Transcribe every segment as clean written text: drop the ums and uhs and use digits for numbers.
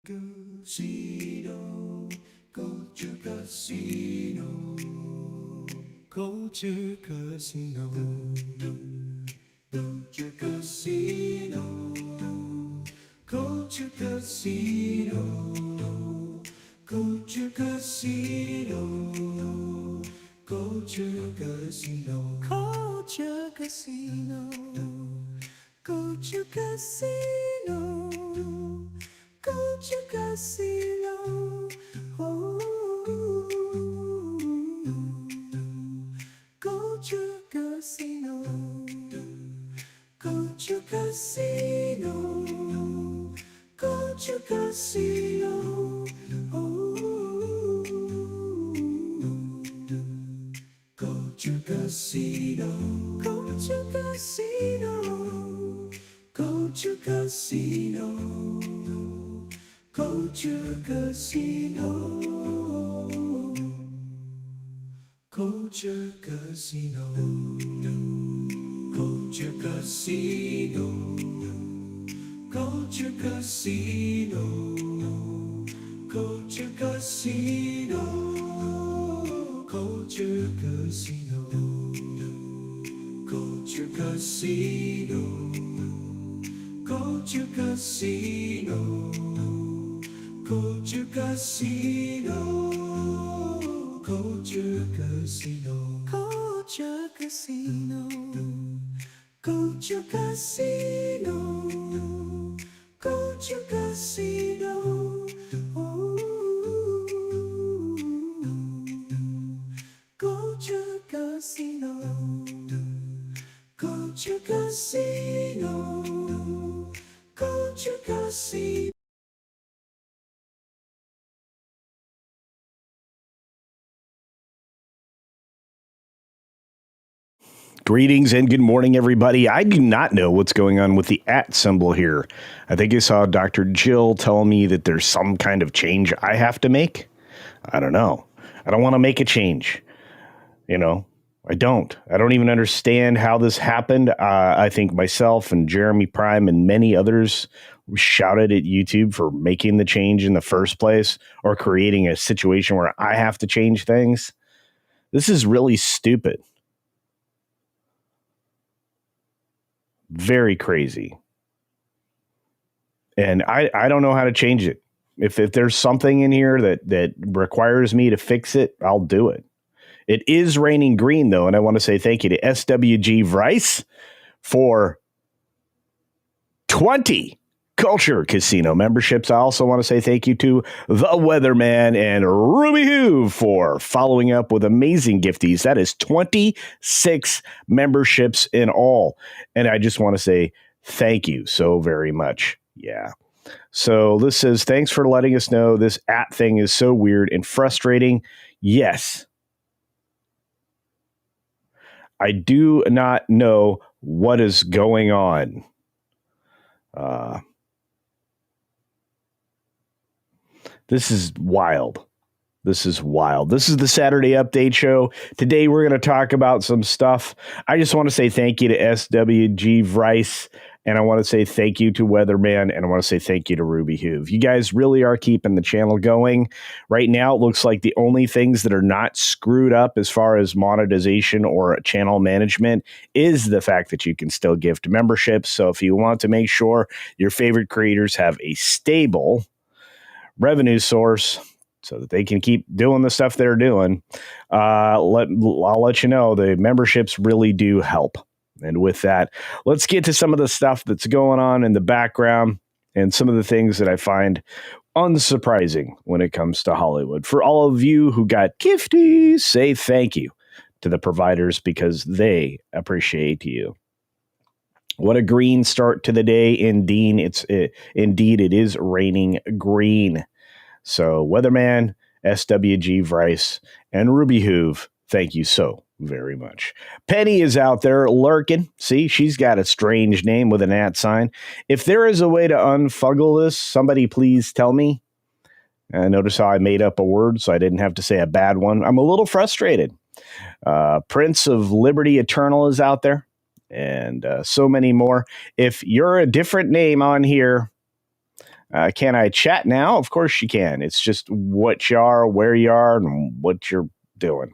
Casino, CultureCasino, CultureCasino, CultureCasino, CultureCasino, CultureCasino, CultureCasino, CultureCasino, CultureCasino. CultureCasino, oh, CultureCasino, CultureCasino, CultureCasino, oh, CultureCasino, CultureCasino, CultureCasino. Culture Casino, Culture Casino, Culture Casino, Culture Casino, Culture Casino, Culture Casino, Culture Casino, Culture Casino. Culture Casino, Culture Casino, Culture Casino, Culture Casino, Culture Casino, oh, Culture Casino, Culture Casino, Culture Casino. Greetings and good morning, everybody. I do not know what's going on with the @ symbol here. I think I saw Dr. Jill tell me that there's some kind of change I have to make. I don't know. I don't want to make a change. I don't. I don't even understand how this happened. I think myself and Jeremy Prime and many others shouted at YouTube for making the change in the first place or creating a situation where I have to change things. This is really stupid. Very crazy. And I don't know how to change it. If there's something in here that requires me to fix it, I'll do it. It is raining green, though, and I want to say thank you to SWG Rice for 20 Culture Casino memberships. I also want to say thank you to The Weatherman and Ruby Hoo for following up with amazing gifties. That is 26 memberships in all. And I just want to say thank you so very much. Yeah. So this says, thanks for letting us know this @ thing is so weird and frustrating. Yes. I do not know what is going on. This is wild. This is wild. This is the Saturday Update Show. Today, we're going to talk about some stuff. I just want to say thank you to SWG Rice, and I want to say thank you to Weatherman, and I want to say thank you to Ruby Hoove. You guys really are keeping the channel going. Right now, it looks like the only things that are not screwed up as far as monetization or channel management is the fact that you can still gift memberships. So if you want to make sure your favorite creators have a stable revenue source so that they can keep doing the stuff they're doing, I'll let you know the memberships really do help. And with that, let's get to some of the stuff that's going on in the background and some of the things that I find unsurprising when it comes to Hollywood. For all of you who got gifties, say thank you to the providers because they appreciate you. What a green start to the day. Indeed, it is raining green. So Weatherman, SWG Rice, and Ruby Hoove, thank you so very much. Penny is out there lurking. See, she's got a strange name with an @ sign. If there is a way to unfuggle this, somebody please tell me. Notice how I made up a word so I didn't have to say a bad one. I'm a little frustrated. Prince of Liberty Eternal is out there. And so many more. If you're a different name on here, Can I chat now? Of course you can. It's just what you are, where you are, and what you're doing.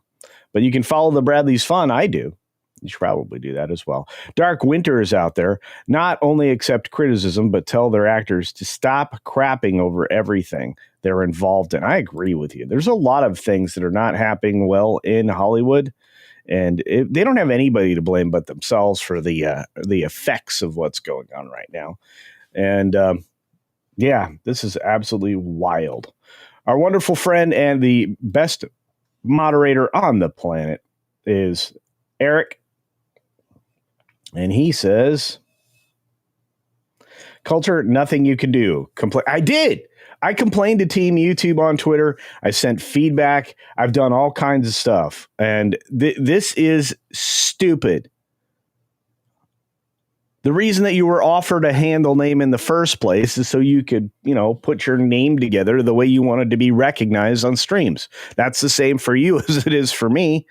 But you can follow the Bradley's Fun. I do. You should probably do that as well. Dark Winter is out there. Not only accept criticism, but tell their actors to stop crapping over everything they're involved in. I agree with you. There's a lot of things that are not happening well in Hollywood, and they don't have anybody to blame but themselves for the effects of what's going on right now. And yeah, this is absolutely wild. Our wonderful friend and the best moderator on the planet is Eric. And he says, Culture, nothing you can do. I did. I complained to Team YouTube on Twitter. I sent feedback. I've done all kinds of stuff. And this is stupid. The reason that you were offered a handle name in the first place is so you could, put your name together the way you wanted to be recognized on streams. That's the same for you as it is for me.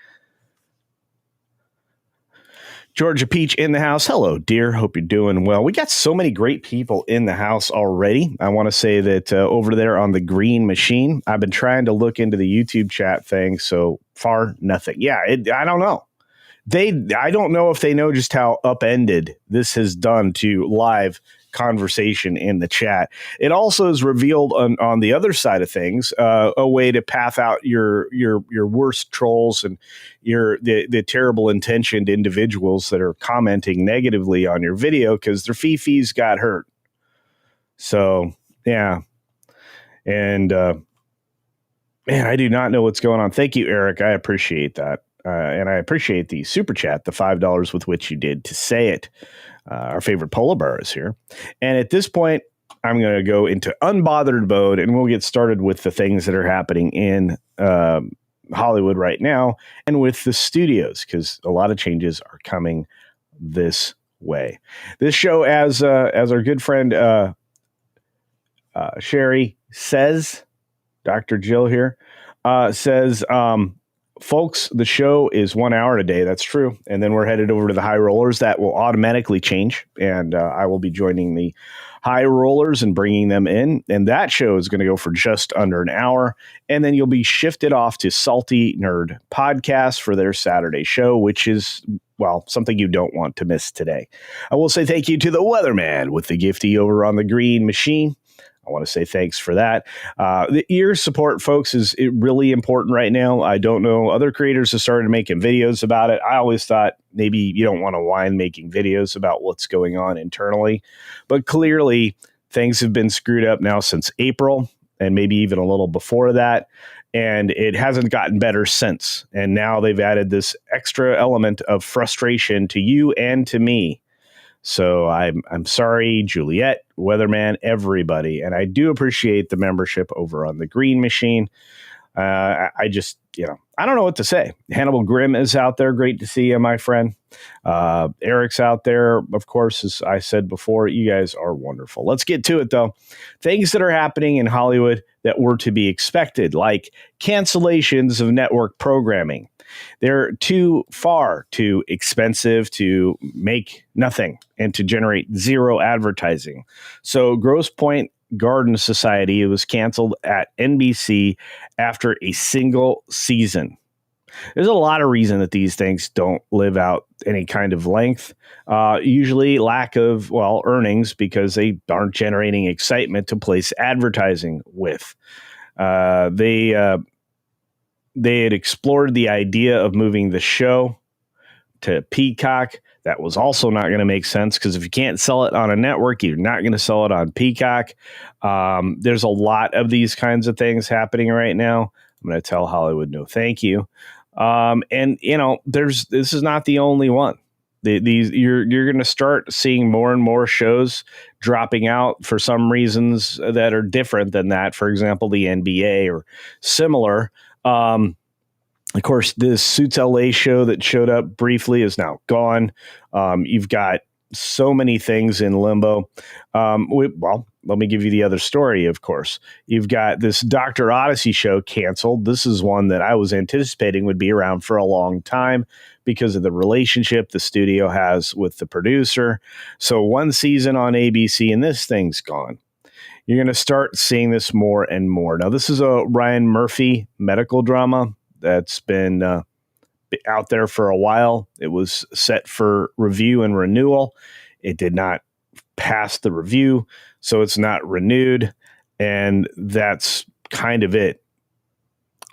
Georgia Peach in the house. Hello, dear. Hope you're doing well. We got so many great people in the house already. I want to say that over there on the green machine, I've been trying to look into the YouTube chat thing. So far, nothing. Yeah, I don't know. I don't know if they know just how upended this has done to live conversation in the chat. It also has revealed on the other side of things a way to path out your worst trolls and the terrible intentioned individuals that are commenting negatively on your video because their fifis got hurt. So yeah, and man, I do not know what's going on. Thank you, Eric. I appreciate that. And I appreciate the super chat, the $5 with which you did to say it. Our favorite polar bear is here. And at this point, I'm going to go into unbothered mode and we'll get started with the things that are happening in Hollywood right now and with the studios, because a lot of changes are coming this way. This show, as our good friend Sherry says, Dr. Jill here says, folks, the show is 1 hour a day. That's true. And then we're headed over to the high rollers. That will automatically change. And I will be joining the high rollers and bringing them in. And that show is going to go for just under an hour. And then you'll be shifted off to Salty Nerd Podcast for their Saturday show, which is, well, something you don't want to miss today. I will say thank you to the weatherman with the gifty over on the green machine. I want to say thanks for that. Your support, folks, is really important right now. I don't know. Other creators have started making videos about it. I always thought maybe you don't want to whine making videos about what's going on internally. But clearly, things have been screwed up now since April and maybe even a little before that. And it hasn't gotten better since. And now they've added this extra element of frustration to you and to me. So I'm sorry, Juliet, Weatherman, everybody. And I do appreciate the membership over on the green machine. I just, I don't know what to say. Hannibal Grimm is out there. Great to see you, my friend. Eric's out there. Of course, as I said before, you guys are wonderful. Let's get to it, though. Things that are happening in Hollywood that were to be expected, like cancellations of network programming. They're too expensive to make nothing and to generate zero advertising. So Grosse Pointe Garden Society was canceled at NBC after a single season. There's a lot of reason that these things don't live out any kind of length. Usually lack of, earnings because they aren't generating excitement to place advertising with. They had explored the idea of moving the show to Peacock. That was also not going to make sense because if you can't sell it on a network, you're not going to sell it on Peacock. There's a lot of these kinds of things happening right now. I'm going to tell Hollywood no thank you. This is not the only one. You're going to start seeing more and more shows dropping out for some reasons that are different than that. For example, the NBA or similar. Of course, this Suits LA show that showed up briefly is now gone. You've got so many things in limbo. Let me give you the other story, of course. You've got this Dr. Odyssey show canceled. This is one that I was anticipating would be around for a long time because of the relationship the studio has with the producer. So one season on ABC and this thing's gone. You're going to start seeing this more and more. Now, this is a Ryan Murphy medical drama that's been out there for a while. It was set for review and renewal. It did not pass the review, so it's not renewed. And that's kind of it.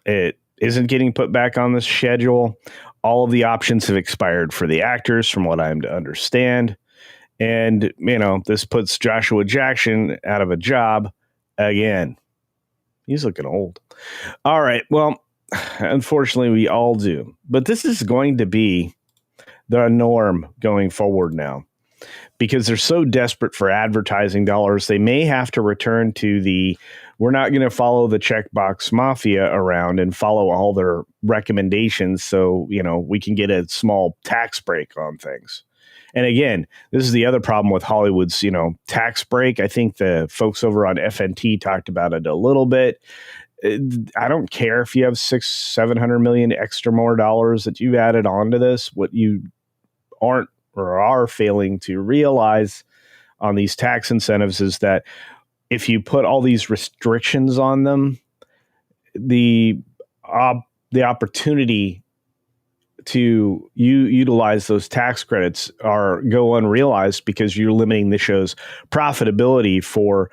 It isn't getting put back on the schedule. All of the options have expired for the actors, from what I'm to understand. And, this puts Joshua Jackson out of a job again. He's looking old. All right. Well, unfortunately, we all do. But this is going to be the norm going forward now, because they're so desperate for advertising dollars. They may have to return to we're not going to follow the checkbox mafia around and follow all their recommendations so, we can get a small tax break on things. And again, this is the other problem with Hollywood's, tax break. I think the folks over on FNT talked about it a little bit. I don't care if you have $600-700 million extra more dollars that you've added onto this. What you aren't or are failing to realize on these tax incentives is that if you put all these restrictions on them, the opportunity to utilize those tax credits go unrealized, because you're limiting the show's profitability for,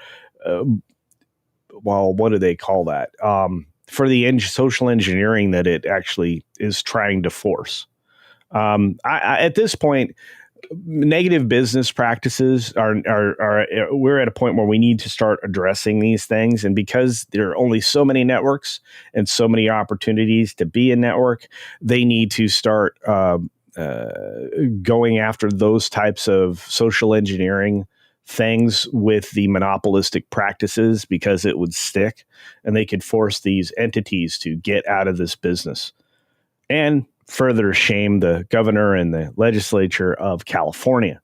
what do they call that? For the social engineering that it actually is trying to force. At this point, negative business practices are we're at a point where we need to start addressing these things. And because there are only so many networks and so many opportunities to be a network, they need to start going after those types of social engineering things with the monopolistic practices, because it would stick and they could force these entities to get out of this business and further shame the governor and the legislature of California.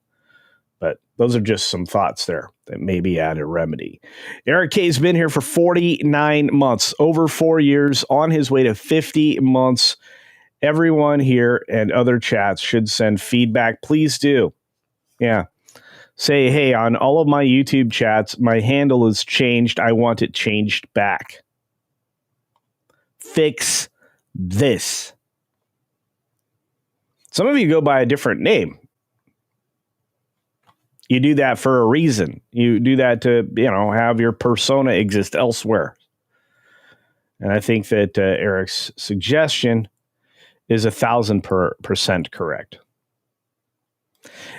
But those are just some thoughts there that maybe add a remedy. Eric K's been here for 49 months, over 4 years, on his way to 50 months. Everyone here and other chats should send feedback. Please do. Yeah. Say, hey, on all of my YouTube chats, my handle is changed. I want it changed back. Fix this. Some of you go by a different name. You do that for a reason. You do that to, have your persona exist elsewhere. And I think that Eric's suggestion is 1,000% correct.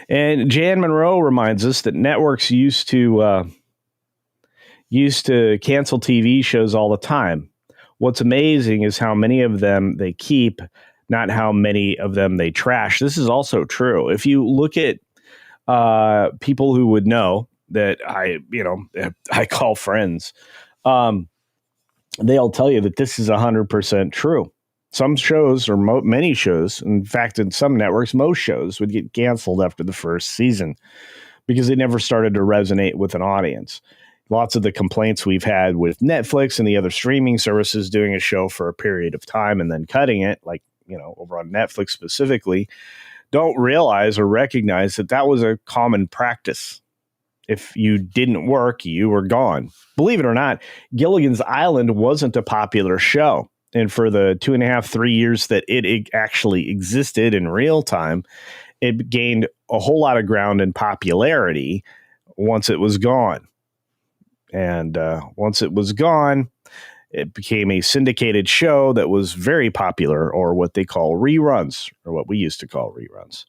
And Jan Monroe reminds us that networks used to cancel TV shows all the time. What's amazing is how many of them they keep, not how many of them they trash. This is also true. If you look at people who would know that I call friends, they'll tell you that this is 100% true. Some shows, or many shows, in fact, in some networks, most shows would get canceled after the first season because they never started to resonate with an audience. Lots of the complaints we've had with Netflix and the other streaming services doing a show for a period of time and then cutting it, like, over on Netflix specifically, don't realize or recognize that that was a common practice. If you didn't work, you were gone. Believe it or not, Gilligan's Island wasn't a popular show. And for the 2.5-3 years that it actually existed in real time, it gained a whole lot of ground in popularity once it was gone. And once it was gone, it became a syndicated show that was very popular, or what they call reruns, or what we used to call reruns.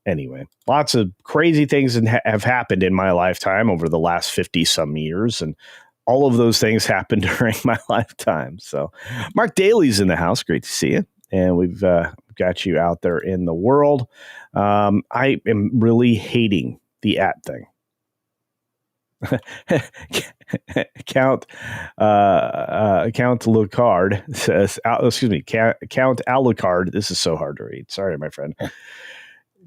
Anyway, lots of crazy things have happened in my lifetime over the last 50-some years, and all of those things happened during my lifetime. So Mark Daly's in the house. Great to see you. And we've got you out there in the world. I am really hating the @ thing. Count Lucard says, Count Alucard. This is so hard to read. Sorry, my friend.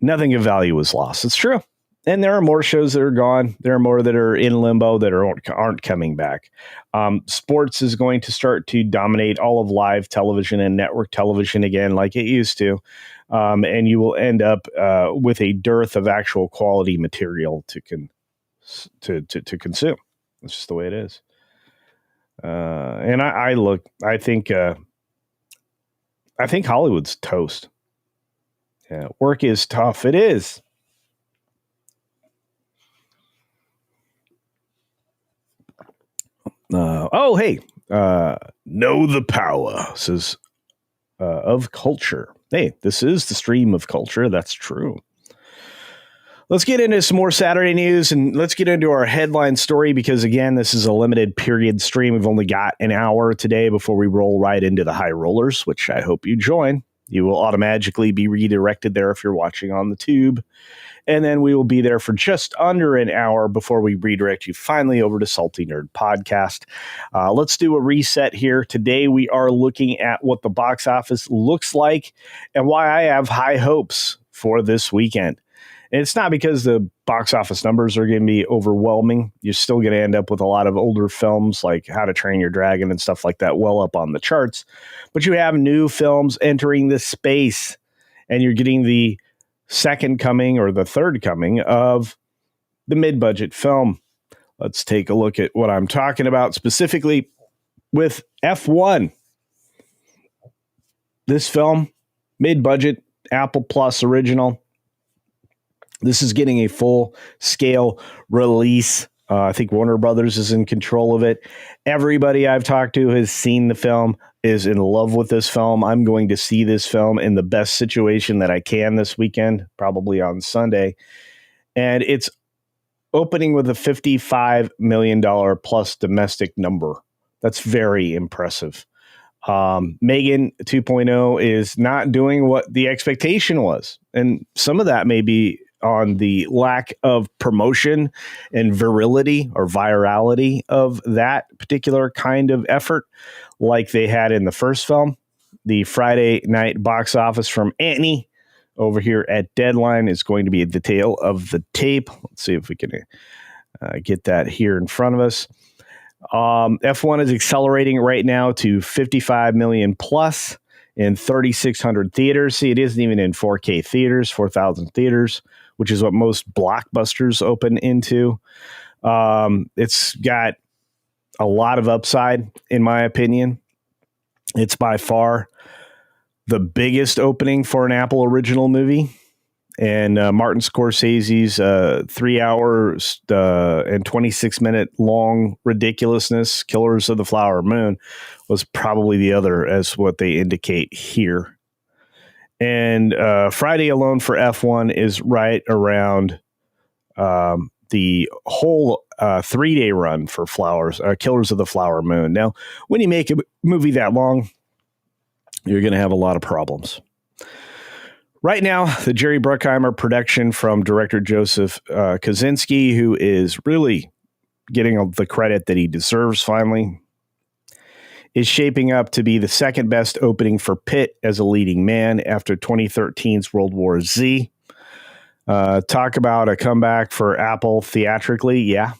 Nothing of value was lost. It's true. And there are more shows that are gone. There are more that are in limbo that aren't coming back. Sports is going to start to dominate all of live television and network television again, like it used to. And you will end up with a dearth of actual quality material to consume. It's just the way it is. And I think Hollywood's toast. Yeah, work is tough. It is. Hey, know the power, says of culture. Hey, this is the stream of culture. That's true. Let's get into some more Saturday news and let's get into our headline story because, again, this is a limited period stream. We've only got an hour today before we roll right into the high rollers, which I hope you join. You will automatically be redirected there if you're watching on the tube. And then we will be there for just under an hour before we redirect you finally over to Salty Nerd Podcast. Let's do a reset here. Today we are looking at what the box office looks like and why I have high hopes for this weekend. And it's not because the box office numbers are going to be overwhelming. You're still going to end up with a lot of older films like How to Train Your Dragon and stuff like that well up on the charts. But you have new films entering this space, and you're getting the second coming or the third coming of the mid-budget film. Let's take a look at what I'm talking about specifically with F1. This film, mid-budget, Apple Plus original. This is getting a full-scale release. I think Warner Brothers is in control of it. Everybody I've talked to has seen the film, is in love with this film. I'm going to see this film in the best situation that I can this weekend, probably on Sunday. And it's opening with a $55 million plus domestic number. That's very impressive. Megan 2.0 is not doing what the expectation was. And some of that may be on the lack of promotion and virility or virality of that particular kind of effort like they had in the first film. The Friday night box office from Annie over here at Deadline is going to be the tail of the tape. Let's see if we can get that here in front of us. F1 is accelerating right now to 55 million plus in 3,600 theaters. See, it isn't even in 4K theaters, 4,000 theaters, which is what most blockbusters open into. It's got a lot of upside, in my opinion. It's by far the biggest opening for an Apple original movie. And Martin Scorsese's 3 hours and 26-minute long ridiculousness, Killers of the Flower Moon, was probably the other, as what they indicate here. And Friday alone for F1 is right around the whole 3-day run for Killers of the Flower Moon. Now, when you make a movie that long, you're going to have a lot of problems. Right now, the Jerry Bruckheimer production from director Joseph Kosinski, who is really getting the credit that he deserves finally, is shaping up to be the second best opening for Pitt as a leading man after 2013's World War Z. Talk about a comeback for Apple theatrically. Yeah.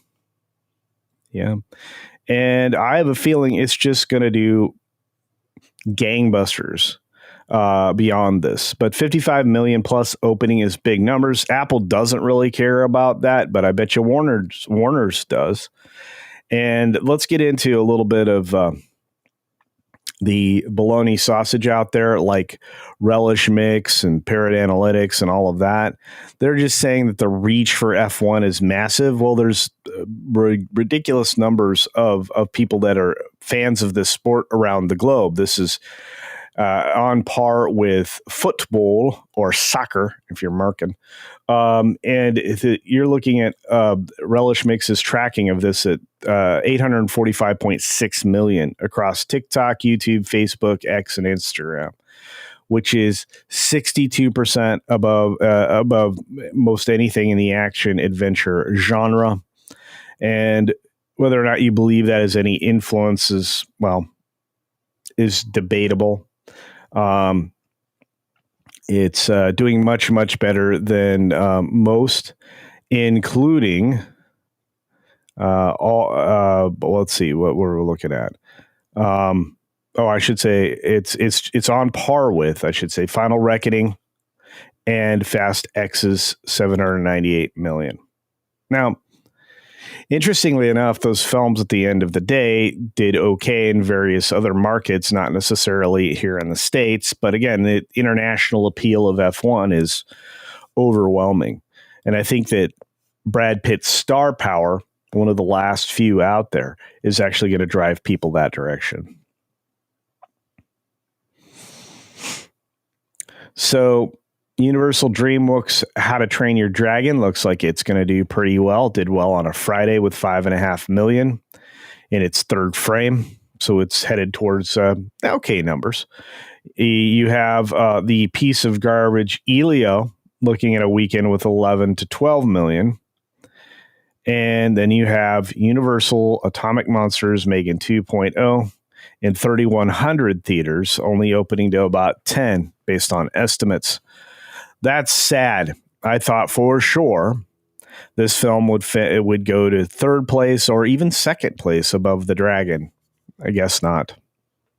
And I have a feeling it's just going to do gangbusters beyond this. But 55 million plus opening is big numbers. Apple doesn't really care about that, but I bet you Warner's does. And let's get into a little bit of the bologna sausage out there, like Relish Mix and Parrot Analytics and all of that. They're just saying that the reach for F1 is massive. Well, there's ridiculous numbers of people that are fans of this sport around the globe. This is on par with football or soccer, if you're American. And you're looking at Relish Mix's tracking of this at 845.6 million across TikTok, YouTube, Facebook, X, and Instagram, which is 62% above most anything in the action adventure genre. And whether or not you believe that has any influence is debatable. It's doing much, much better than most, including let's see what we're looking at. I should say it's on par with, I should say, Final Reckoning and Fast X's 798 million. Now, Interestingly enough, those films at the end of the day did okay in various other markets, not necessarily here in the States. But again, the international appeal of F1 is overwhelming. And I think that Brad Pitt's star power, one of the last few out there, is actually going to drive people that direction. So Universal DreamWorks How to Train Your Dragon looks like it's going to do pretty well. Did well on a Friday with 5.5 million in its third frame. So it's headed towards okay numbers. You have the piece of garbage Elio looking at a weekend with 11 to 12 million. And then you have Universal Atomic Monsters Megan 2.0 in 3,100 theaters, only opening to about 10 based on estimates. That's sad. I thought for sure this film would go to third place or even second place above The Dragon. I guess not.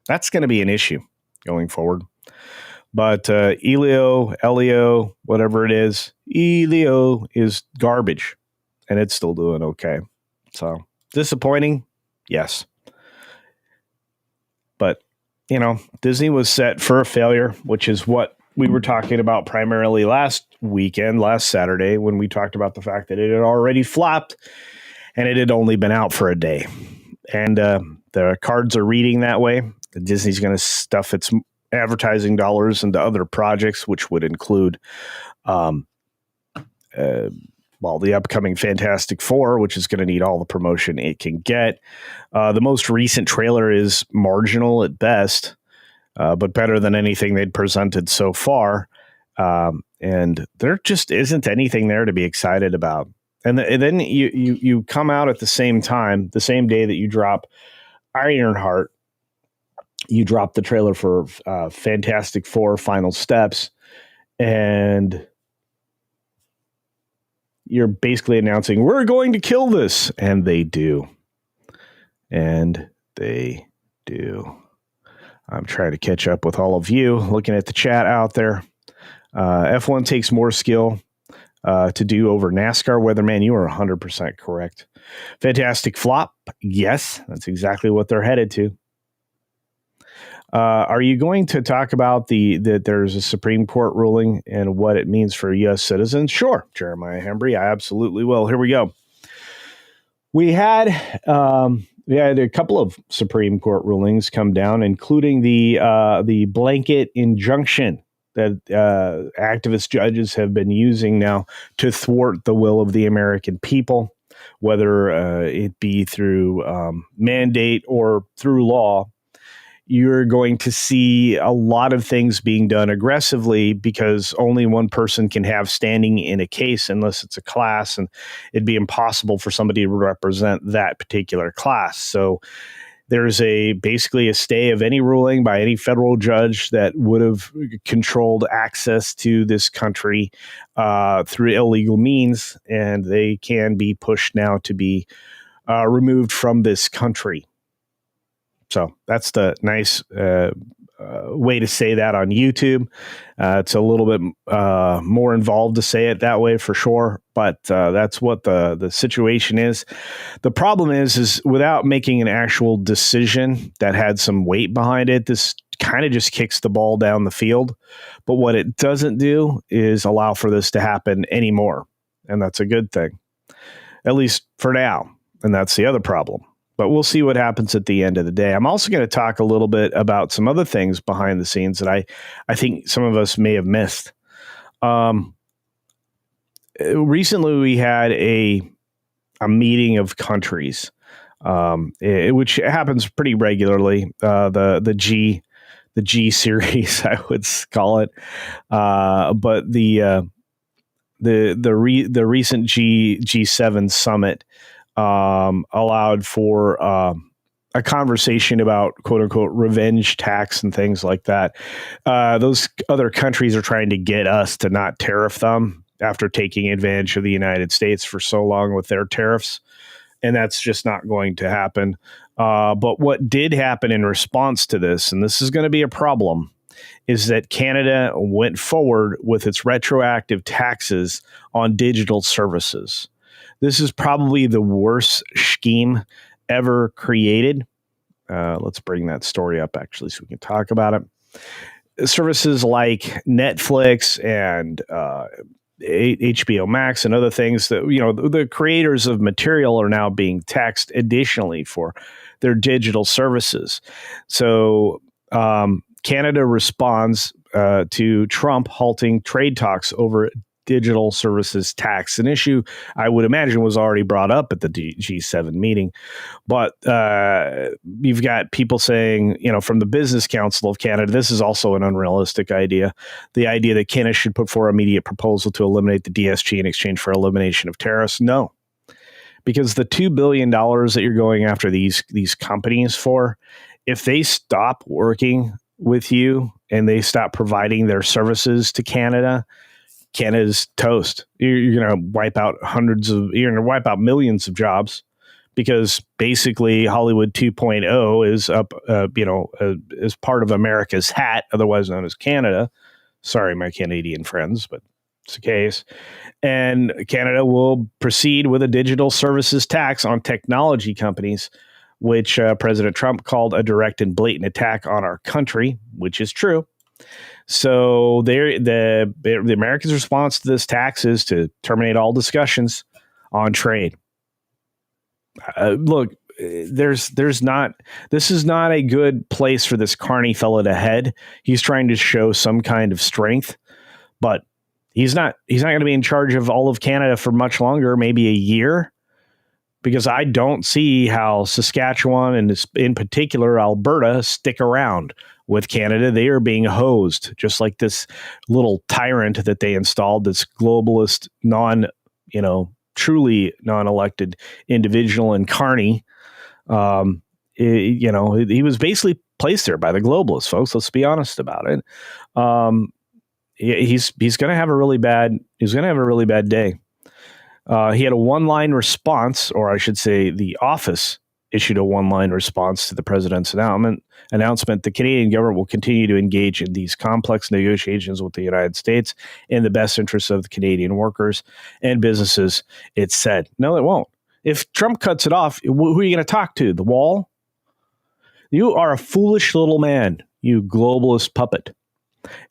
That's going to be an issue going forward. But Elio, whatever it is, Elio is garbage, and it's still doing okay. So disappointing, yes. But, Disney was set for a failure, which is what we were talking about primarily last Saturday, when we talked about the fact that it had already flopped and it had only been out for a day. And the cards are reading that way. Disney's going to stuff its advertising dollars into other projects, which would include the upcoming Fantastic Four, which is going to need all the promotion it can get. The most recent trailer is marginal at best, but better than anything they'd presented so far. And there just isn't anything there to be excited about. And then you come out at the same time, the same day that you drop Ironheart, you drop the trailer for Fantastic Four Final Steps, and you're basically announcing, we're going to kill this. And they do. And they do. I'm trying to catch up with all of you looking at the chat out there. F1 takes more skill to do over NASCAR. Weatherman, you are 100% correct. Fantastic flop. Yes, that's exactly what they're headed to. Are you going to talk about that there's a Supreme Court ruling and what it means for U.S. citizens? Sure, Jeremiah Hembry, I absolutely will. Here we go. We had a couple of Supreme Court rulings come down, including the blanket injunction that activist judges have been using now to thwart the will of the American people, whether it be through mandate or through law. You're going to see a lot of things being done aggressively because only one person can have standing in a case unless it's a class, and it'd be impossible for somebody to represent that particular class. So there's basically a stay of any ruling by any federal judge that would have controlled access to this country through illegal means, and they can be pushed now to be removed from this country. So that's the nice way to say that on YouTube. It's a little bit more involved to say it that way for sure, but that's what the situation is. The problem is without making an actual decision that had some weight behind it, this kind of just kicks the ball down the field. But what it doesn't do is allow for this to happen anymore. And that's a good thing, at least for now. And that's the other problem. But we'll see what happens at the end of the day. I'm also going to talk a little bit about some other things behind the scenes that I think some of us may have missed. Recently, we had a meeting of countries, which happens pretty regularly. The G series, I would call it, but the recent G7 summit allowed for a conversation about quote unquote revenge tax and things like that. Those other countries are trying to get us to not tariff them after taking advantage of the United States for so long with their tariffs. And that's just not going to happen. But what did happen in response to this, and this is going to be a problem, is that Canada went forward with its retroactive taxes on digital services. This is probably the worst scheme ever created. Let's bring that story up, actually, so we can talk about it. Services like Netflix and HBO Max and other things that, the creators of material are now being taxed additionally for their digital services. So Canada responds to Trump halting trade talks over digital services tax, an issue I would imagine was already brought up at the G7 meeting. But you've got people saying, from the Business Council of Canada, this is also an unrealistic idea. The idea that Canada should put forward an immediate proposal to eliminate the DSG in exchange for elimination of tariffs. No, because the $2 billion that you're going after these companies for, if they stop working with you and they stop providing their services to Canada, Canada's toast. You're going to wipe out millions of jobs, because basically Hollywood 2.0 is up, as part of America's hat, otherwise known as Canada. Sorry, my Canadian friends, but it's the case. And Canada will proceed with a digital services tax on technology companies, which President Trump called a direct and blatant attack on our country, which is true. So the Americans' response to this tax is to terminate all discussions on trade. Look, this is not a good place for this carny fellow to head. He's trying to show some kind of strength, but he's not going to be in charge of all of Canada for much longer, maybe a year, because I don't see how Saskatchewan and in particular Alberta stick around with Canada. They are being hosed, just like this little tyrant that they installed, this globalist, truly non-elected individual in Carney. He was basically placed there by the globalists, folks. Let's be honest about it. He's going to have a really bad day. He had a one-line response, or I should say the office issued a one-line response to the president's announcement. The Canadian government will continue to engage in these complex negotiations with the United States in the best interests of the Canadian workers and businesses, it said. No, it won't. If Trump cuts it off, who are you going to talk to? The wall? You are a foolish little man, you globalist puppet.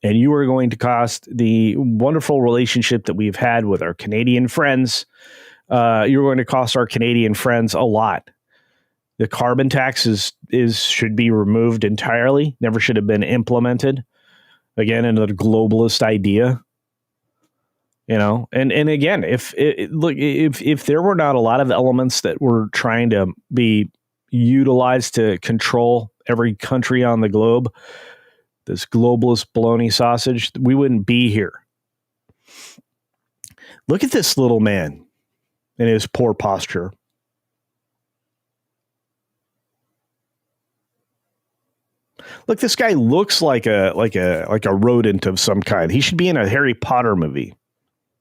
And you are going to cost the wonderful relationship that we've had with our Canadian friends. You're going to cost our Canadian friends a lot. The carbon tax should be removed entirely. Never should have been implemented. Again, another globalist idea. And again, if there were not a lot of elements that were trying to be utilized to control every country on the globe, this globalist baloney sausage, we wouldn't be here. Look at this little man and his poor posture. Look, this guy looks like a rodent of some kind. He should be in a Harry Potter movie.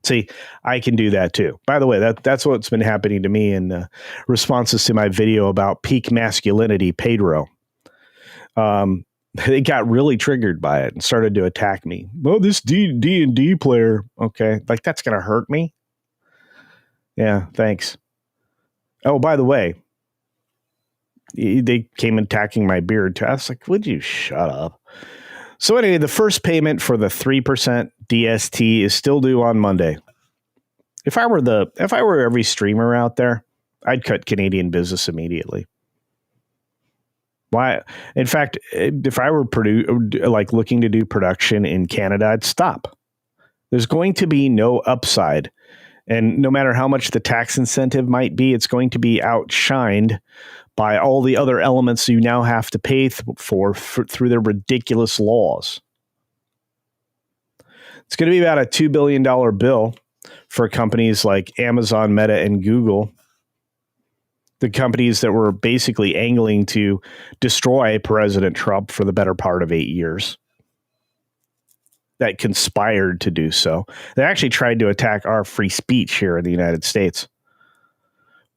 See, I can do that too. By the way, that's what's been happening to me in responses to my video about peak masculinity, Pedro. They got really triggered by it and started to attack me. Well, this D&D player, okay, like that's going to hurt me. Yeah, thanks. Oh, by the way, they came attacking my beard too. I was like, would you shut up? So anyway, the first payment for the 3% DST is still due on Monday. If I were every streamer out there, I'd cut Canadian business immediately. Why? In fact, if I were looking to do production in Canada, I'd stop. There's going to be no upside. And no matter how much the tax incentive might be, it's going to be outshined by all the other elements you now have to pay for through their ridiculous laws. It's going to be about a $2 billion bill for companies like Amazon, Meta, and Google. The companies that were basically angling to destroy President Trump for the better part of 8 years. That conspired to do so. They actually tried to attack our free speech here in the United States.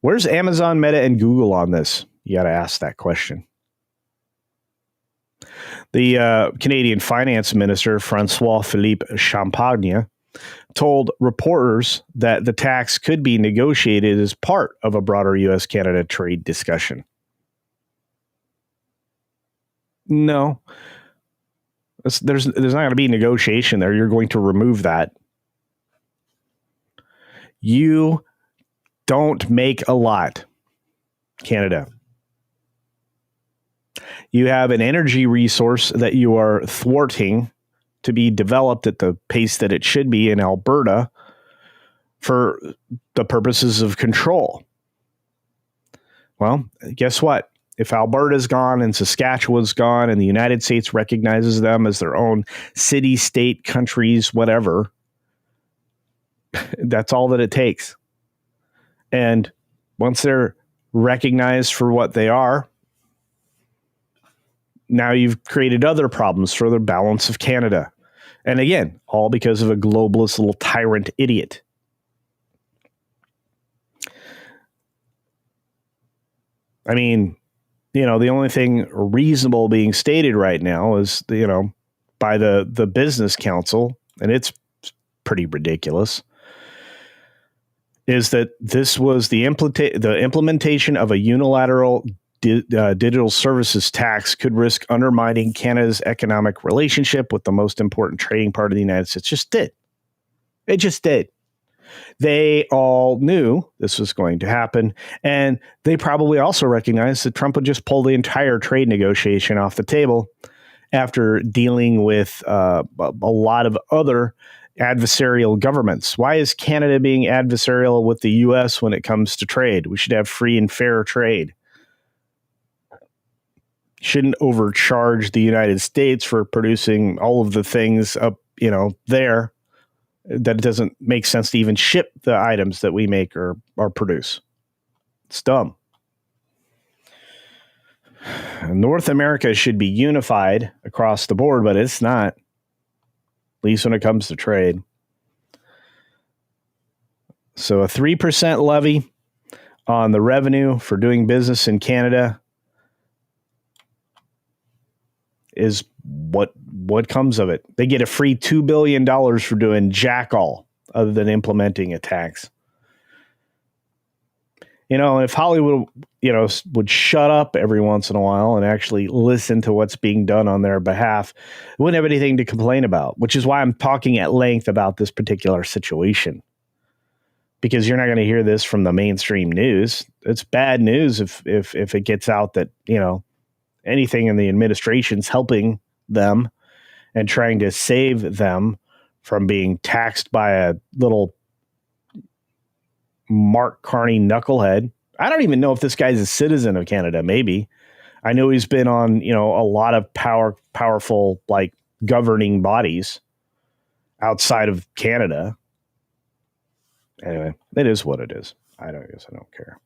Where's Amazon, Meta, and Google on this? You got to ask that question. The Canadian Finance Minister, Francois Philippe Champagne, told reporters that the tax could be negotiated as part of a broader U.S.-Canada trade discussion. No, there's not going to be negotiation there. You're going to remove that. You don't make a lot, Canada. You have an energy resource that you are thwarting to be developed at the pace that it should be in Alberta for the purposes of control. Well, guess what? If Alberta's gone and Saskatchewan's gone and the United States recognizes them as their own city, state, countries, whatever, that's all that it takes. And once they're recognized for what they are, now you've created other problems for the balance of Canada. And again, all because of a globalist little tyrant idiot. I mean, the only thing reasonable being stated right now is, by the Business Council, and it's pretty ridiculous, is that this was the implementation of a unilateral digital services tax could risk undermining Canada's economic relationship with the most important trading part of the United States. It just did. They all knew this was going to happen, and they probably also recognized that Trump would just pull the entire trade negotiation off the table after dealing with a lot of other adversarial governments. Why is Canada being adversarial with the U.S. when it comes to trade? We should have free and fair trade. Shouldn't overcharge the United States for producing all of the things up, there, that it doesn't make sense to even ship the items that we make or produce. It's dumb. North America should be unified across the board, but it's not, at least when it comes to trade. So a 3% levy on the revenue for doing business in Canada is what comes of it. They get a free $2 billion for doing jack all other than implementing a tax. And if Hollywood, would shut up every once in a while and actually listen to what's being done on their behalf, we wouldn't have anything to complain about, which is why I'm talking at length about this particular situation. Because you're not going to hear this from the mainstream news. It's bad news if it gets out that, anything in the administration's helping them and trying to save them from being taxed by a little Mark Carney knucklehead. I don't even know if this guy's a citizen of Canada. Maybe. I know he's been on, a lot of powerful, like, governing bodies outside of Canada. Anyway, it is what it is. I guess I don't care.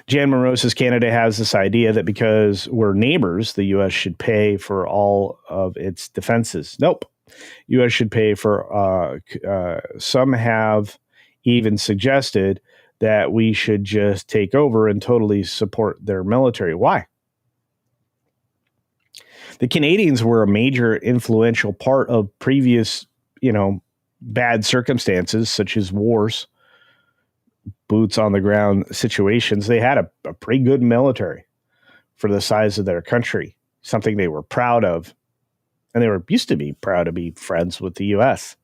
Jan Monroe says Canada has this idea that because we're neighbors, the U.S. should pay for all of its defenses. Nope. U.S. should pay for, some have even suggested that we should just take over and totally support their military. Why? The Canadians were a major influential part of previous, bad circumstances, such as wars, boots on the ground situations. They had a pretty good military for the size of their country, something they were proud of. And they used to be proud to be friends with the U.S.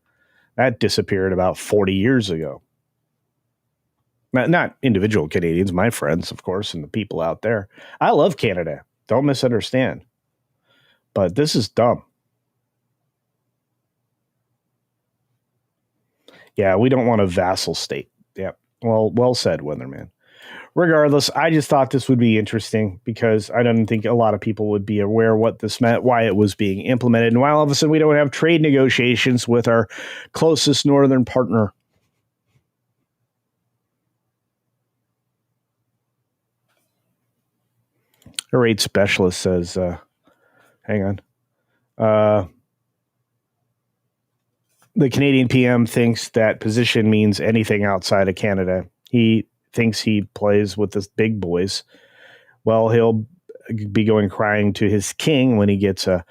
That disappeared about 40 years ago. Not individual Canadians, my friends, of course, and the people out there. I love Canada. Don't misunderstand. But this is dumb. Yeah, we don't want a vassal state. Yeah. Well said, Weatherman. Regardless, I just thought this would be interesting because I don't think a lot of people would be aware what this meant, why it was being implemented, and why all of a sudden we don't have trade negotiations with our closest northern partner. A rate specialist says, hang on. The Canadian PM thinks that position means anything outside of Canada. He thinks he plays with the big boys. Well, he'll be going crying to his king when he gets a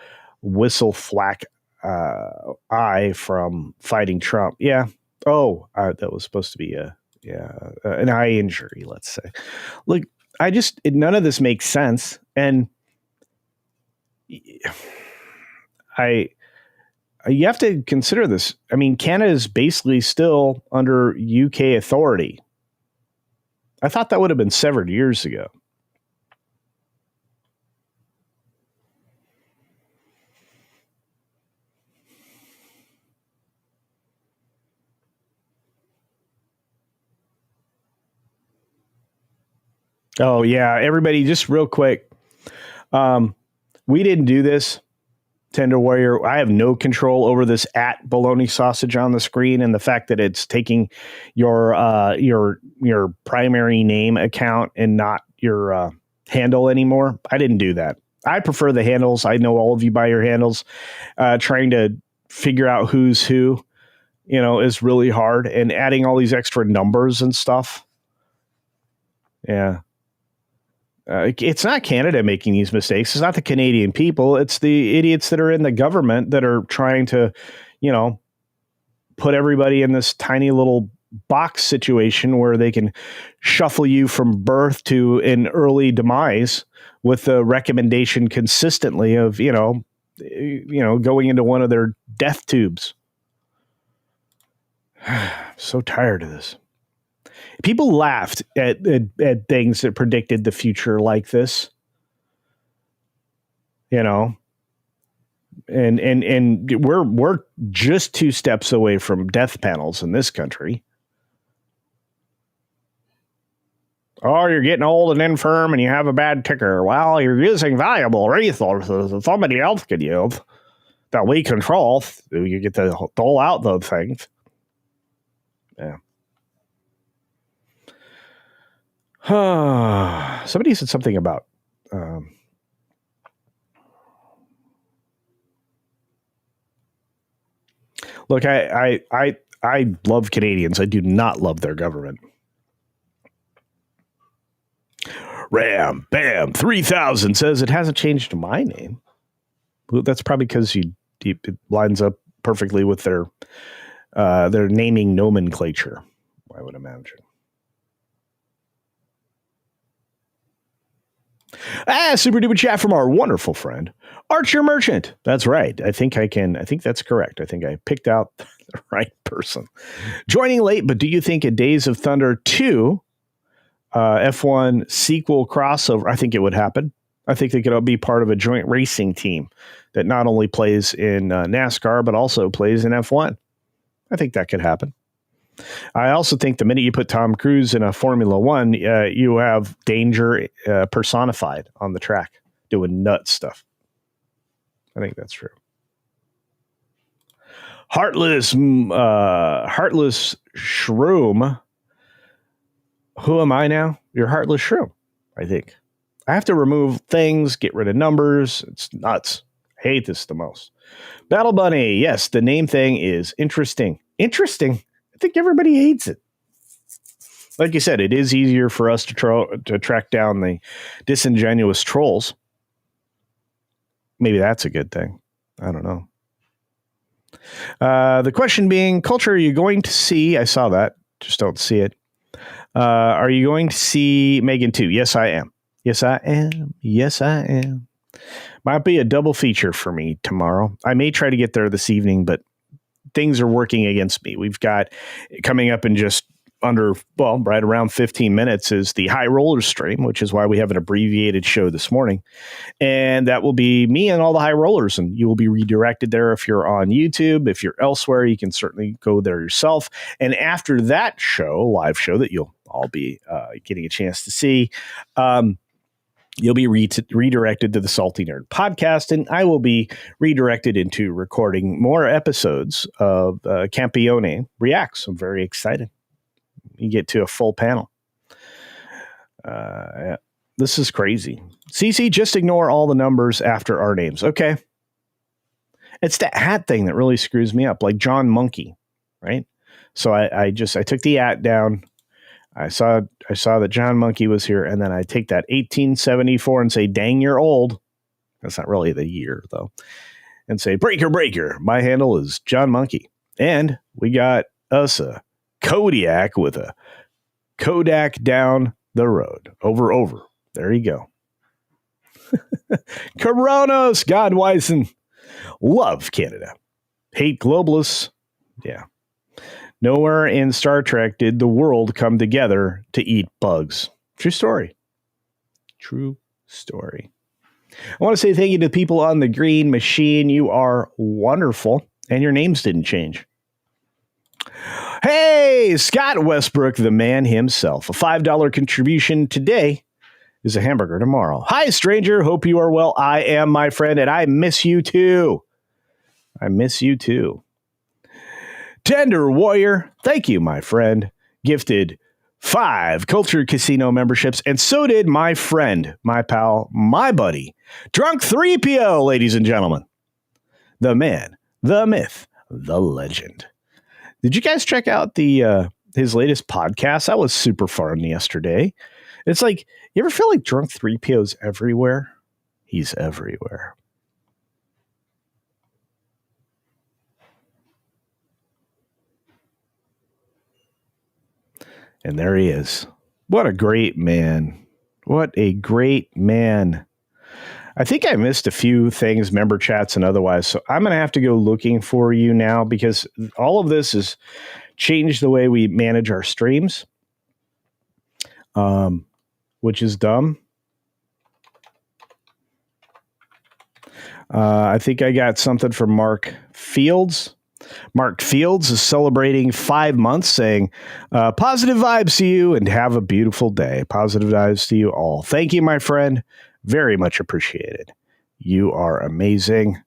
whistle flack eye from fighting Trump. Yeah. Oh, that was supposed to be an eye injury, let's say. Look, none of this makes sense. And you have to consider this. I mean, Canada is basically still under UK authority. I thought that would have been severed years ago. Oh, yeah. Everybody, just real quick. We didn't do this. Tender Warrior, I have no control over this at bologna sausage on the screen and the fact that it's taking your primary name account and not your handle anymore. I didn't do that. I prefer the handles. I know all of you by your handles. Trying to figure out who's who, is really hard, and adding all these extra numbers and stuff. Yeah. It's not Canada making these mistakes. It's not the Canadian people. It's the idiots that are in the government that are trying to, put everybody in this tiny little box situation where they can shuffle you from birth to an early demise with the recommendation consistently of, going into one of their death tubes. So tired of this. People laughed at things that predicted the future like this, and we're just 2 steps away from death panels in this country. Oh, you're getting old and infirm and you have a bad ticker. Well, you're using valuable resources that somebody else could use that we control. You get to dole out those things. Yeah. Somebody said something about look, I love Canadians. I do not love their government. Ram Bam 3000 says it hasn't changed my name. Well, that's probably because it lines up perfectly with their naming nomenclature, I would imagine. Super duper chat from our wonderful friend, Archer Merchant. That's right. I think that's correct. I think I picked out the right person. Joining late, but do you think a Days of Thunder 2 F1 sequel crossover? I think it would happen. I think they could be part of a joint racing team that not only plays in NASCAR, but also plays in F1. I think that could happen. I also think the minute you put Tom Cruise in a Formula One, you have danger personified on the track doing nut stuff. I think that's true. Heartless Shroom. Who am I now? You're Heartless Shroom, I think. I have to remove things, get rid of numbers. It's nuts. I hate this the most. Battle Bunny. Yes, the name thing is interesting. Interesting. I think everybody hates it. Like you said, it is easier for us to track down the disingenuous trolls. Maybe that's a good thing. I don't know. The question being, Culture, are you going to see? I saw that. Just don't see it. Are you going to see Megan 2? Yes, I am. Yes, I am. Yes, I am. Might be a double feature for me tomorrow. I may try to get there this evening, but things are working against me. We've got coming up in just right around 15 minutes is the High Rollers stream, which is why we have an abbreviated show this morning. And that will be me and all the High Rollers. And you will be redirected there if you're on YouTube. If you're elsewhere, you can certainly go there yourself. And after that live show that you'll all be getting a chance to see, you'll be redirected to the Salty Nerd podcast, and I will be redirected into recording more episodes of Campione Reacts. I'm very excited. You get to a full panel. Yeah. This is crazy. CC, just ignore all the numbers after our names. Okay. It's that hat thing that really screws me up, like John Monkey, right? So I took the at down. I saw that John Monkey was here, and then I take that 1874 and say, dang, you're old. That's not really the year, though. and say, breaker, breaker. My handle is John Monkey. And we got us a Kodiak with a Kodak down the road. Over. There you go. Coronos, Godwison. Love Canada. Hate globalists. Yeah. Nowhere in Star Trek did the world come together to eat bugs. True story. True story. I want to say thank you to the people on the green machine. You are wonderful. And your names didn't change. Hey, Scott Westbrook, the man himself. A $5 contribution today is a hamburger tomorrow. Hi, stranger. Hope you are well. I am, my friend, and I miss you too. I miss you too. Tender Warrior, thank you, my friend. Gifted 5 Culture Casino memberships, and so did my friend, my pal, my buddy, Drunk 3PO, ladies and gentlemen. The man, the myth, the legend. Did you guys check out the his latest podcast? That was super fun yesterday. It's like, you ever feel like Drunk 3PO's everywhere? He's everywhere. And there he is. What a great man. What a great man. I think I missed a few things, member chats and otherwise. So I'm going to have to go looking for you now because all of this has changed the way we manage our streams, which is dumb. I think I got something from Mark Fields. Mark Fields is celebrating 5 months, saying, positive vibes to you and have a beautiful day. Positive vibes to you all. Thank you, my friend. Very much appreciated. You are amazing.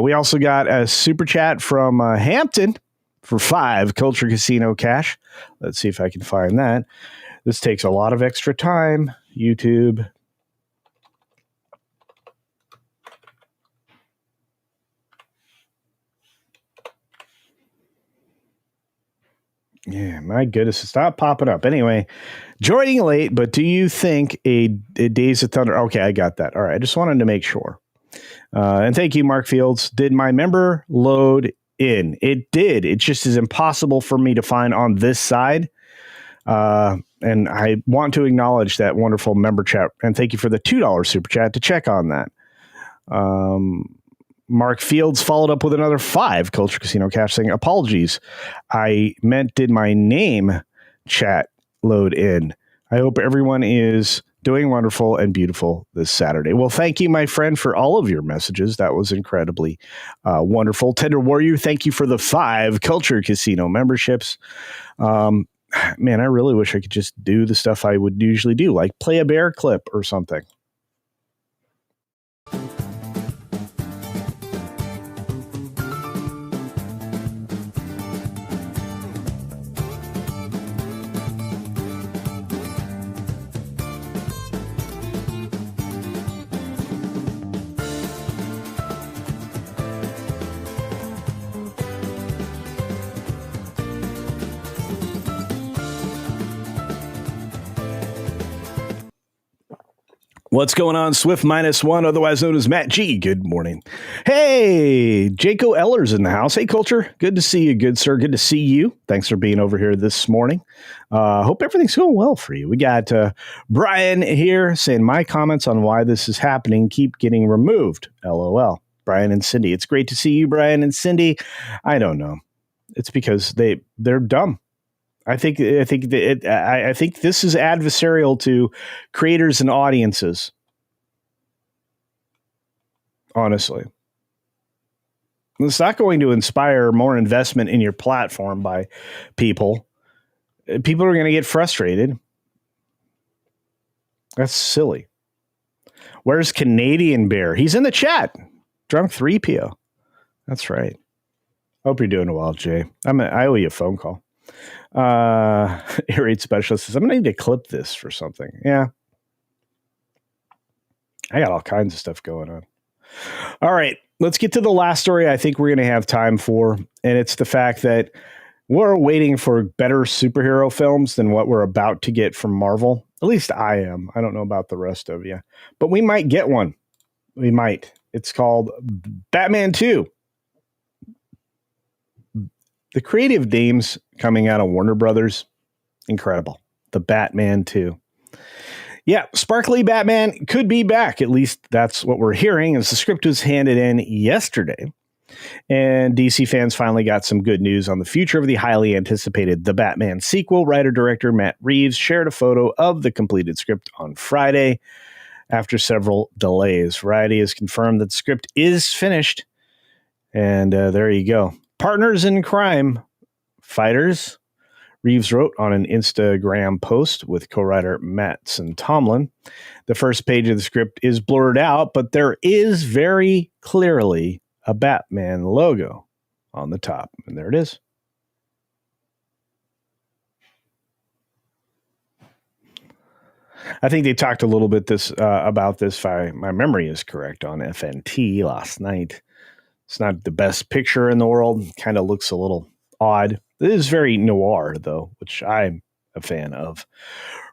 We also got a super chat from Hampton for 5 Culture Casino cash. Let's see if I can find that. This takes a lot of extra time. YouTube. Yeah, my goodness, stop popping up. Anyway, joining late, but do you think a Days of Thunder? Okay, I got that. All right, I just wanted to make sure. And thank you, Mark Fields. Did my member load in? It did. It just is impossible for me to find on this side. And I want to acknowledge that wonderful member chat. And thank you for the $2 super chat to check on that. Mark Fields followed up with another 5 Culture Casino cash saying, apologies. I meant, did my name chat load in? I hope everyone is doing wonderful and beautiful this Saturday. Well, thank you, my friend, for all of your messages. That was incredibly wonderful. Tender Warrior, thank you for the 5 Culture Casino memberships. Man, I really wish I could just do the stuff I would usually do, like play a bear clip or something. What's going on, Swift -1, otherwise known as Matt G? Good morning. Hey, Jaco Eller's in the house. Hey, Culture. Good to see you, good sir. Good to see you. Thanks for being over here this morning. Hope everything's going well for you. We got Brian here saying, my comments on why this is happening keep getting removed. LOL. Brian and Cindy. It's great to see you, Brian and Cindy. I don't know. It's because they're dumb. I think this is adversarial to creators and audiences. Honestly, it's not going to inspire more investment in your platform by people. People are going to get frustrated. That's silly. Where's Canadian Bear? He's in the chat. Drunk 3PO. That's right. Hope you're doing well, Jay. I owe you a phone call. Air raid specialist says, I'm gonna need to clip this for something. Yeah, I got all kinds of stuff going on. All right, let's get to the last story I think we're gonna have time for, and it's the fact that we're waiting for better superhero films than what we're about to get from Marvel. At least I am. I don't know about the rest of you, but we might get one. We might. It's called Batman 2. The creative names coming out of Warner Brothers, incredible. The Batman 2. Yeah, Sparkly Batman could be back. At least that's what we're hearing, as the script was handed in yesterday. And DC fans finally got some good news on the future of the highly anticipated The Batman sequel. Writer-director Matt Reeves shared a photo of the completed script on Friday after several delays. Variety has confirmed that the script is finished. And there you go. Partners in crime, fighters. Reeves wrote on an Instagram post with co-writer Mattson Tomlin. The first page of the script is blurred out, but there is very clearly a Batman logo on the top. And there it is. I think they talked a little bit about this, if my memory is correct, on FNT last night. It's not the best picture in the world. Kind of looks a little odd. It is very noir, though, which I'm a fan of.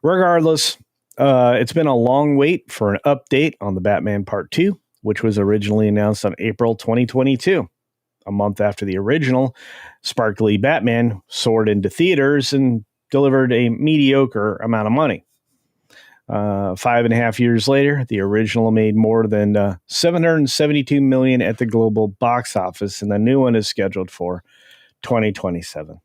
Regardless, it's been a long wait for an update on the Batman Part 2, which was originally announced on April 2022, a month after the original Sparkly Batman soared into theaters and delivered a mediocre amount of money. 5.5 years later, the original made more than $772 million at the global box office, and the new one is scheduled for 2027.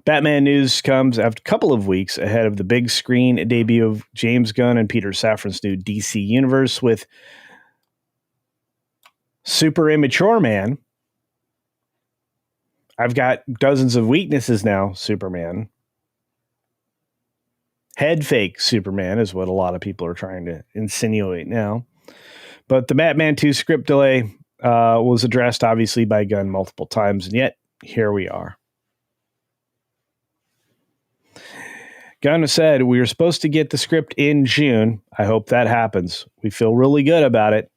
Batman news comes after a couple of weeks ahead of the big screen debut of James Gunn and Peter Safran's new DC universe with Super Immature Man. I've got dozens of weaknesses now, Superman. Head fake Superman is what a lot of people are trying to insinuate now. But the Batman 2 script delay was addressed, obviously, by Gunn multiple times, and yet here we are. Gunn said, "We were supposed to get the script in June. I hope that happens. We feel really good about it.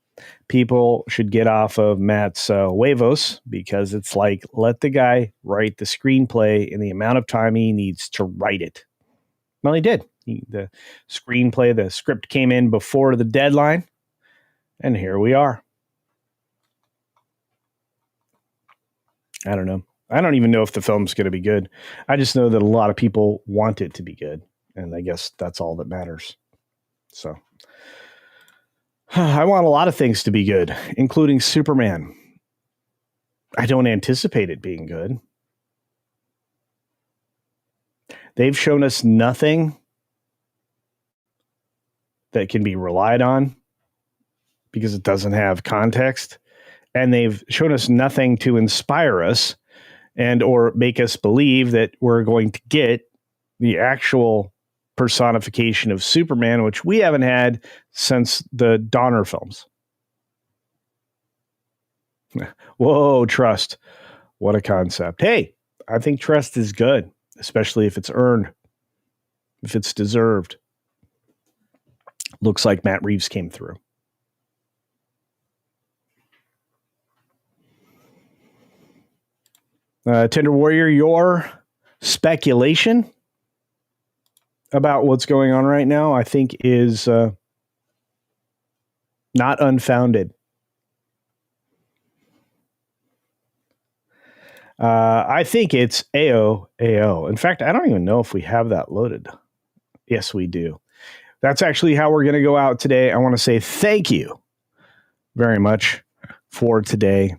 People should get off of Matt's huevos, because it's like, let the guy write the screenplay in the amount of time he needs to write it." Well, he did. The screenplay, the script came in before the deadline, and here we are. I don't know. I don't even know if the film's going to be good. I just know that a lot of people want it to be good, and I guess that's all that matters. So I want a lot of things to be good, including Superman. I don't anticipate it being good. They've shown us nothing that can be relied on because it doesn't have context. And they've shown us nothing to inspire us and or make us believe that we're going to get the actual personification of Superman, which we haven't had since the Donner films. Whoa, trust. What a concept. Hey, I think trust is good, especially if it's earned, if it's deserved. Looks like Matt Reeves came through. Tender Warrior, your speculation about what's going on right now, I think, is not unfounded. I think it's AO. In fact, I don't even know if we have that loaded. Yes, we do. That's actually how we're going to go out today. I want to say thank you very much for today.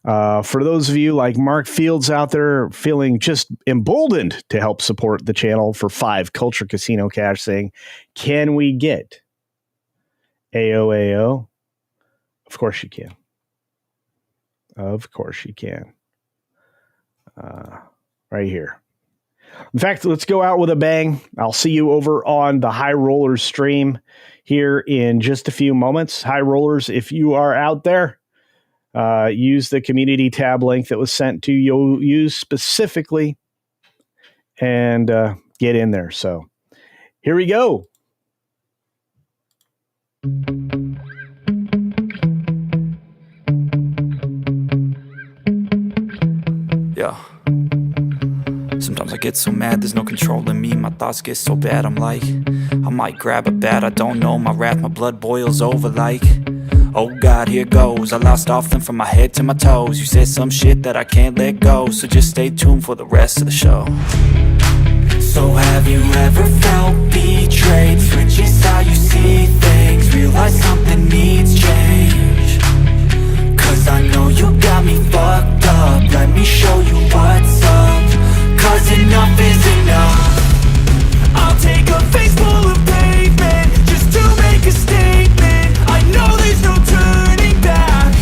For those of you like Mark Fields out there feeling just emboldened to help support the channel for 5 Culture Casino cash, saying, can we get AO? Of course you can. Of course you can. Right here. In fact, let's go out with a bang. I'll see you over on the High Rollers stream here in just a few moments. High Rollers, if you are out there, use the community tab link that was sent to you specifically and get in there. So here we go. Yeah. Sometimes I get get so mad, there's no controlling me. My thoughts get so bad, I'm like, I might grab a bat, I don't know. My wrath, my blood boils over like, oh God, here goes. I lost all from my head to my toes. You said some shit that I can't let go, so just stay tuned for the rest of the show. So have you ever felt betrayed? Switches how you see things, realize something needs change. Cause I know you got me fucked up, let me show you what's up. Cause enough is enough. I'll take a face full of pavement just to make a statement. I know there's no turning back.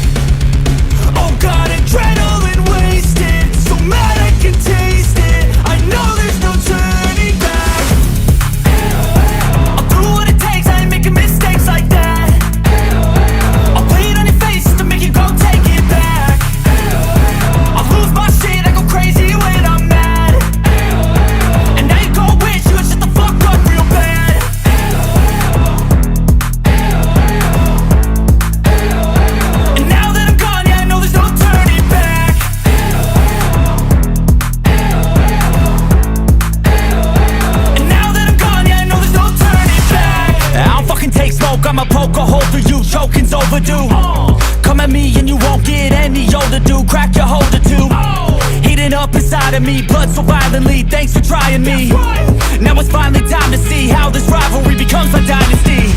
Oh God, adrenaline wasted, so mad I can taste it. I know there's no turning back. I'll do what it takes, I ain't making mistakes like that. I'll play it on your face just to make you go take it back. I'll lose my shit, I go crazy when I'm mad. And now you go wish you would shut the fuck up real bad. And now that I'm gone, yeah, I know there's no turning back. And now that I'm gone, yeah, I know there's no turning back. I don't fucking take smoke, I'ma poke a hole through you, choking's overdue. Come at me and you won't get any older, dude. Crack your holder too. Heating up inside of me, blood so violently. Thanks for trying me. Now it's finally time to see how this rivalry becomes my dynasty.